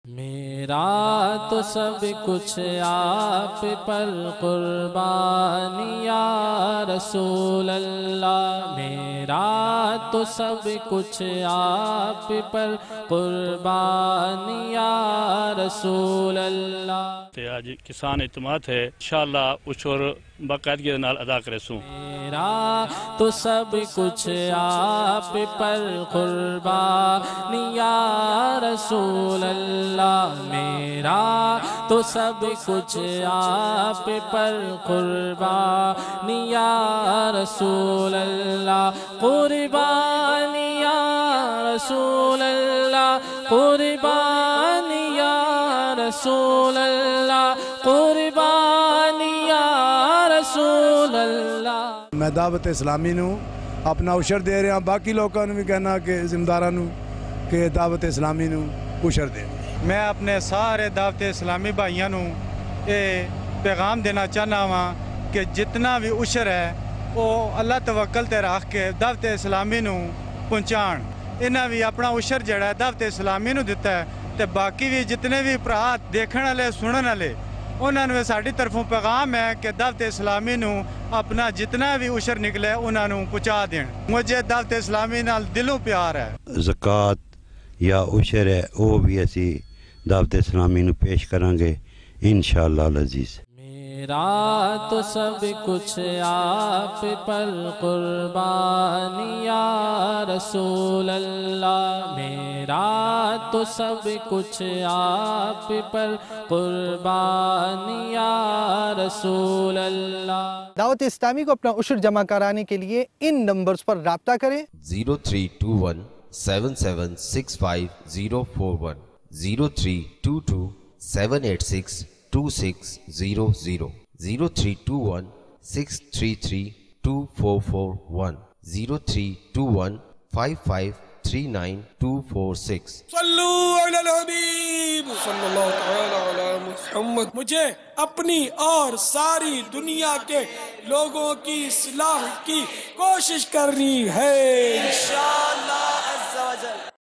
میرا تو سب کچھ آپ پر قربان یا رسول اللہ، میرا تو سب کچھ آپ پر قربان یا رسول اللہ۔ آج کسان اعتماد ہے، انشاءاللہ اشور باقاعدگی کے نال ادا کرے سوں۔ میرا تو سب کچھ آپ پر قربان یا رسول اللہ، میرا تو سب کچھ آپ پر قربان یا رسول اللہ، قربان یا رسول اللہ، قربان یا رسول اللہ، قربان یا رسول اللہ۔ میں دعوت اسلامی نو اپنا اشر دے رہا، باقی لوگوں نے بھی کہنا کہ ذمہ نو کہ دعوت اسلامی نو اشر دے۔ میں اپنے سارے دعوت اسلامی بھائیوں نو یہ پیغام دینا چاہنا ہاں کہ جتنا بھی اشر ہے وہ اللہ توکل تے رکھ کے دعوت اسلامی نو پہنچان۔ انہاں بھی اپنا اشر جڑا ہے دعوت اسلامی نو دیتا ہے، تے باقی بھی جتنے بھی بھرا دیکھن والے سنن والے انہوں نے ساری طرفوں پیغام ہے کہ دعوت اسلامی نو اپنا جتنا بھی اشر نکلے انہوں نے پہنچا دین۔ مجھے دعوت اسلامی نال دلوں پیار ہے۔ زکوٰۃ یا اشر ہے وہ بھی اسی دعوت اسلامی نو پیش کریں گے انشاءاللہ العزیز۔ میرا تو سب کچھ آپ پر قربان یا رسول اللہ، میرا تو سب کچھ آپ پر قربان یا رسول اللہ۔ دعوت اسلامی کو اپنا عشر جمع کرانے کے لیے ان نمبرز پر رابطہ کریں۔ 0321 7765 041 0322 786 2600 0321 633 2441 0321 5539 246۔ صلو علی الحبیب صلی اللہ تعالی علی محمد۔ مجھے اپنی اور ساری دنیا کے لوگوں کی اصلاح کی کوشش کرنی ہے انشاءاللہ۔